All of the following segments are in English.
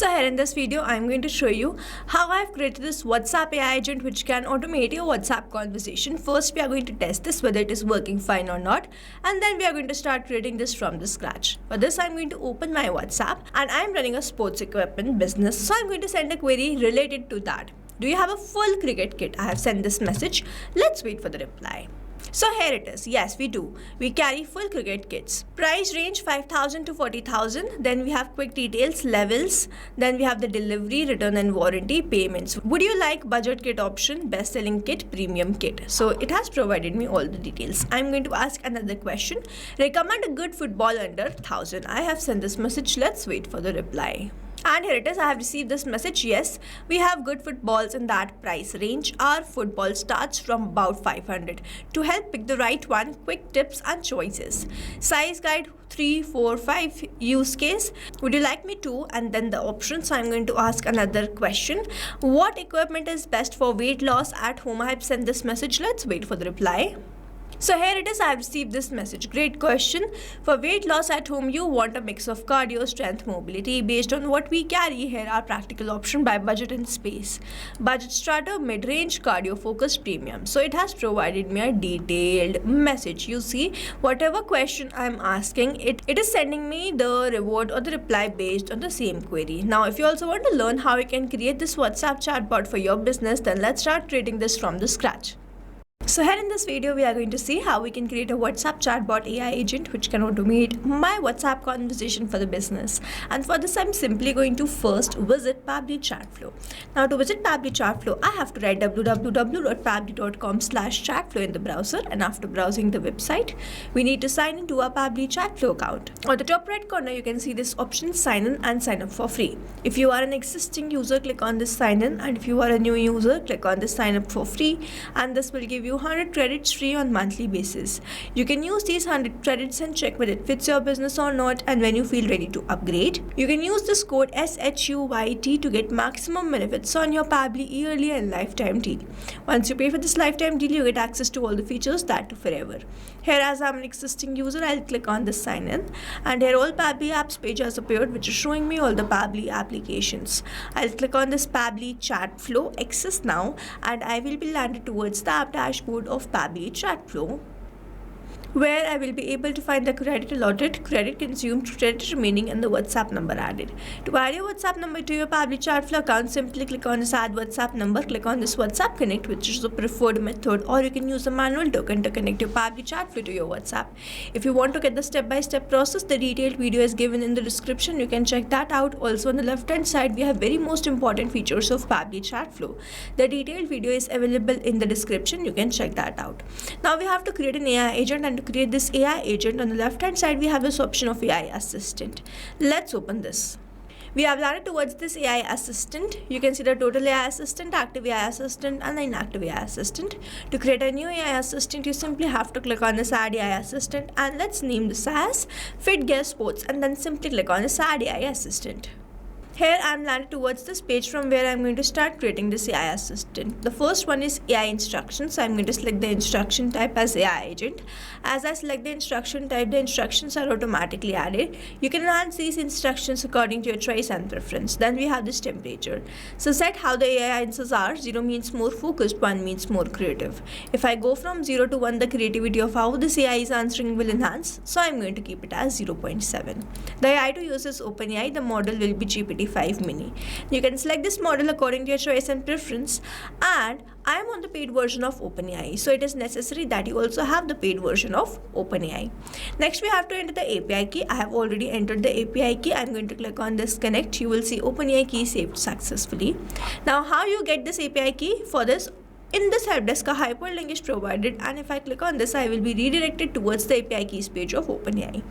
So here in this video, I'm going to show you how I've created this WhatsApp AI agent which can automate your WhatsApp conversation. First, we are going to test this whether it is working fine or not, and then we are going to start creating this from the scratch. For this, I'm going to open my WhatsApp and I'm running a sports equipment business. So I'm going to send a query related to that. Do you have a full cricket kit? I have sent this message. Let's wait for the reply. So here it is. Yes, we do. We carry full cricket kits. Price range 5,000 to 40,000. Then we have quick details, levels. Then we have the delivery, return and warranty, payments. Would you like budget kit option, best selling kit, premium kit? So it has provided me all the details. I'm going to ask another question. Recommend a good football under 1,000. I have sent this message. Let's wait for the reply. And here it is. I have received this message. Yes, we have good footballs in that price range. Our football starts from about 500. To help pick the right one, quick tips and choices. Size guide 3, 4, 5. Use case. Would you like me to? And then the options. I'm going to ask another question. What equipment is best for weight loss at home? I have sent this message. Let's wait for the reply. So here it is. I have received this message. Great question. For weight loss at home, you want a mix of cardio, strength, mobility. Based on what we carry, here are practical option by budget and space. Budget starter, mid-range, cardio focused, premium. So it has provided me a detailed message. You see, whatever question I'm asking, it is sending me the reward or the reply based on the same query. Now, if you also want to learn how you can create this WhatsApp chatbot for your business, then let's start creating this from the scratch. So here in this video, we are going to see how we can create a WhatsApp chatbot AI agent which can automate my WhatsApp conversation for the business. And for this, I'm simply going to first visit Pabbly Chatflow. Now to visit Pabbly Chatflow, I have to write www.pabbly.com/chatflow in the browser, and after browsing the website, we need to sign into our Pabbly Chatflow account. On the top right corner, you can see this option sign in and sign up for free. If you are an existing user, click on this sign in, and if you are a new user, click on this sign up for free, and this will give you 100 credits free on monthly basis. You can use these 100 credits and check whether it fits your business or not, and when you feel ready to upgrade, you can use this code SHUYT to get maximum benefits on your Pabbly yearly and lifetime deal. Once you pay for this lifetime deal, you get access to all the features that to forever. Here, as I'm an existing user, I'll click on this sign in, and here all Pabbly apps page has appeared, which is showing me all the Pabbly applications. I'll click on this Pabbly Chatflow access now, and I will be landed towards the app dashboard of Pabbly Chatflow, where I will be able to find the credit allotted, credit consumed, credit remaining, and the WhatsApp number added. To add your WhatsApp number to your Pabbly Chatflow account, simply click on this add WhatsApp number, click on this WhatsApp connect, which is the preferred method, or you can use a manual token to connect your Pabbly Chatflow to your WhatsApp. If you want to get the step-by-step process, the detailed video is given in the description. You can check that out. Also on the left-hand side, we have very most important features of Pabbly Chatflow. The detailed video is available in the description. You can check that out. Now we have to create an AI agent, and to create this AI agent, on the left hand side we have this option of AI assistant. Let's open this. We have landed towards this AI assistant. You can see the total AI assistant, active AI assistant, and the inactive AI assistant. To create a new AI assistant, you simply have to click on this add AI assistant, and let's name this as Fit Gear Sports, and then simply click on this add AI assistant. Here I am landed towards this page from where I am going to start creating this AI assistant. The first one is AI instructions. So I am going to select the instruction type as AI agent. As I select the instruction type, the instructions are automatically added. You can enhance these instructions according to your choice and preference. Then we have this temperature. So set how the AI answers are. 0 means more focused, 1 means more creative. If I go from 0 to 1, the creativity of how this AI is answering will enhance. So I am going to keep it as 0.7. The AI to use is OpenAI. The model will be GPT-5 mini. You can select this model according to your choice and preference, and I am on the paid version of OpenAI, so it is necessary that you also have the paid version of OpenAI. Next, we have to enter the API key. I have already entered the API key. I'm going to click on this connect. You will see OpenAI key saved successfully. Now, how you get this API key? For this, in this help desk, a hyperlink is provided, and if I click on this, I will be redirected towards the API keys page of OpenAI.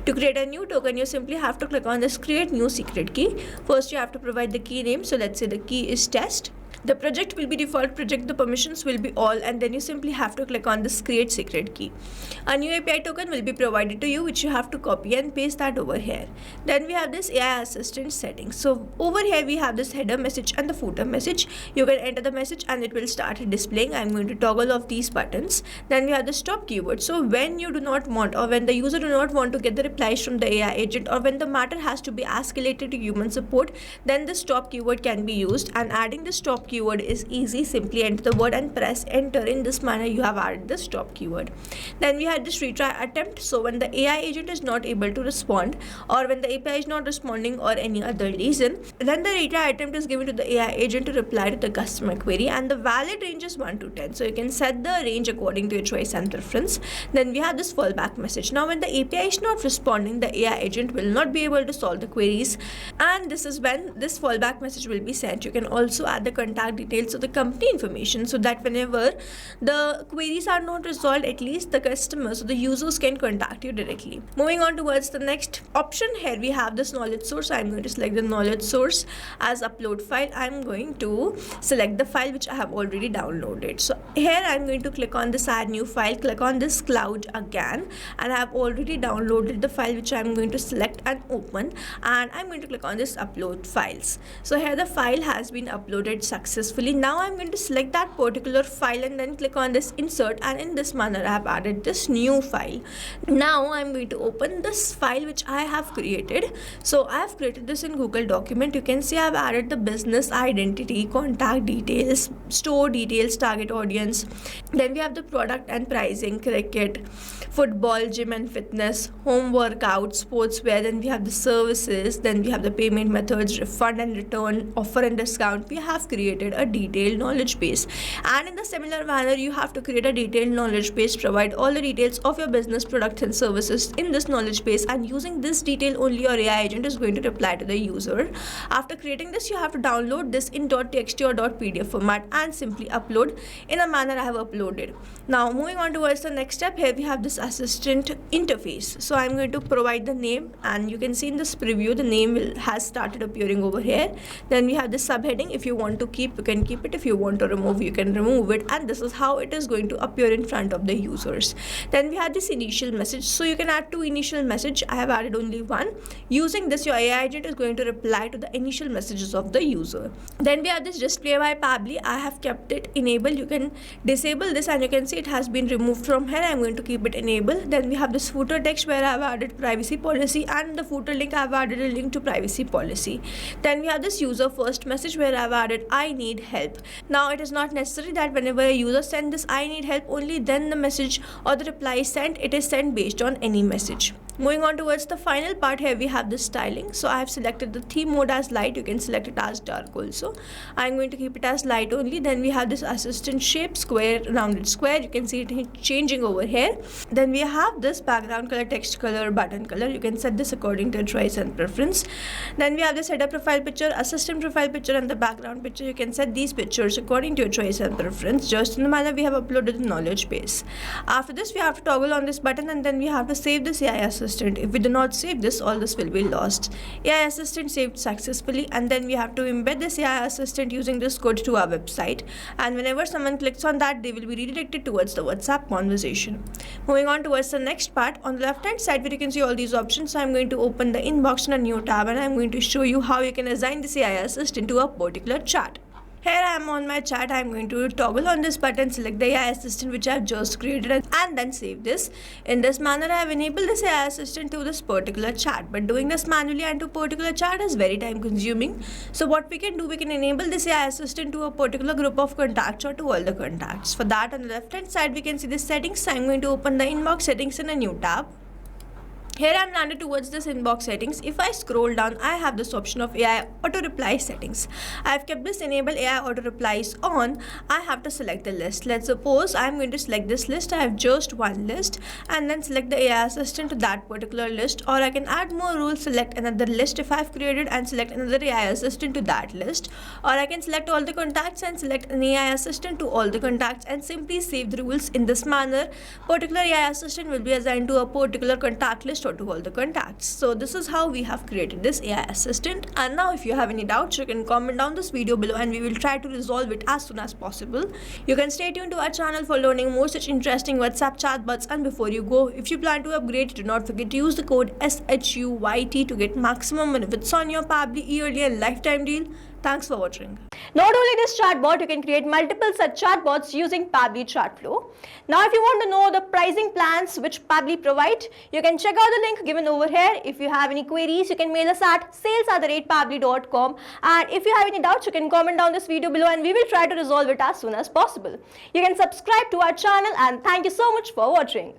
To create a new token, you simply have to click on this create new secret key. First, you have to provide the key name. So let's say the key is test. The project will be default project, the permissions will be all, and then you simply have to click on this create secret key. A new API token will be provided to you, which you have to copy and paste that over here. Then we have this AI assistant settings. So over here we have this header message and the footer message. You can enter the message and it will start displaying. I'm going to toggle off these buttons. Then we have the stop keyword. So when you do not want, or when the user do not want to get the replies from the AI agent, or when the matter has to be escalated to human support, then the stop keyword can be used. And adding the stop keyword is easy. Simply enter the word and press enter. In this manner you have added the stop keyword. Then we had this retry attempt. So when the AI agent is not able to respond, or when the API is not responding, or any other reason, then the retry attempt is given to the AI agent to reply to the customer query, and the valid range is 1 to 10. So you can set the range according to your choice and preference. Then we have this fallback message. Now when the API is not responding, the AI agent will not be able to solve the queries, and this is when this fallback message will be sent. You can also add the contact details of the company information, so that whenever the queries are not resolved, at least the customers or the users can contact you directly. Moving on towards the next option, here we have this knowledge source. I'm going to select the knowledge source as upload file. I'm going to select the file which I have already downloaded. So here I'm going to click on this add new file, click on this cloud again, and I have already downloaded the file which I'm going to select and open, and I'm going to click on this upload files. So here the file has been uploaded successfully. Now I'm going to select that particular file and then click on this insert, and in this manner I have added this new file. Now I'm going to open this file which I have created. So I have created this in Google document. You can see I have added the business identity, contact details, store details, target audience. Then we have the product and pricing, cricket, football, gym and fitness, home workout, sportswear. Then we have the services. Then we have the payment methods, refund and return, offer and discount. We have created a detailed knowledge base, and in the similar manner you have to create a detailed knowledge base, provide all the details of your business, products and services in this knowledge base, and using this detail only your AI agent is going to reply to the user. After creating this, you have to download this in .txt or .pdf format and simply upload in a manner I have uploaded. Now moving on towards the next step, here we have this assistant interface. So I'm going to provide the name, and you can see in this preview the name has started appearing over here. Then we have the subheading. If you want to keep, you can keep it. If you want to remove, you can remove it, and this is how it is going to appear in front of the users. Then we have this initial message. So you can add two initial message. I have added only one. Using this, your AI agent is going to reply to the initial messages of the user. Then we have this display by Pabbly. I have kept it enabled. You can disable this, and you can see it has been removed from here. I'm going to keep it enabled. Then we have this footer text where I have added privacy policy, and the footer link I have added a link to privacy policy. Then we have this user first message where I have added I need help. Now it is not necessary that whenever a user sends this I need help, only then the message or the reply is sent. It is sent based on any message. Moving on towards the final part, here we have the styling. So I have selected the theme mode as light. You can select it as dark also. I'm going to keep it as light only. Then we have this assistant shape, square, rounded square. You can see it changing over here. Then we have this background color, text color, button color. You can set this according to your choice and preference. Then we have this header profile picture, assistant profile picture, and the background picture. You can set these pictures according to your choice and preference, just in the manner we have uploaded the knowledge base. After this, we have to toggle on this button, and then we have to save this AI assistant. If we do not save this, all this will be lost. AI assistant saved successfully, and then we have to embed this AI assistant using this code to our website, and whenever someone clicks on that, they will be redirected towards the WhatsApp conversation. Moving on towards the next part, on the left hand side where you can see all these options, so I'm going to open the inbox in a new tab, and I'm going to show you how you can assign this AI assistant to a particular chat. Here I am on my chat. I'm going to toggle on this button, select the AI assistant which I have just created, and then save this. In this manner, I have enabled this AI assistant to this particular chat, but doing this manually and to particular chat is very time consuming. So what we can do, we can enable this AI assistant to a particular group of contacts or to all the contacts. For that, on the left hand side, we can see the settings. So I'm going to open the inbox settings in a new tab. Here I am landed towards this inbox settings. If I scroll down, I have this option of AI auto reply settings. I have kept this enable AI auto replies on. I have to select the list. Let's suppose I am going to select this list. I have just one list, and then select the AI assistant to that particular list, or I can add more rules, select another list if I have created, and select another AI assistant to that list, or I can select all the contacts and select an AI assistant to all the contacts and simply save the rules. In this manner, particular AI assistant will be assigned to a particular contact list or to all the contacts. So this is how we have created this AI assistant. And now if you have any doubts, you can comment down this video below and we will try to resolve it as soon as possible. You can stay tuned to our channel for learning more such interesting WhatsApp chatbots. And before you go, if you plan to upgrade, do not forget to use the code SHUYT to get maximum benefits on your Pabbly yearly and lifetime deal. Thanks for watching. Not only this chatbot, you can create multiple such chatbots using Pabbly Chatflow. Now if you want to know the pricing plans which Pabbly provide, you can check out the link given over here. If you have any queries, you can mail us at sales@pabbly.com, and if you have any doubts, you can comment down this video below and we will try to resolve it as soon as possible. You can subscribe to our channel, and thank you so much for watching.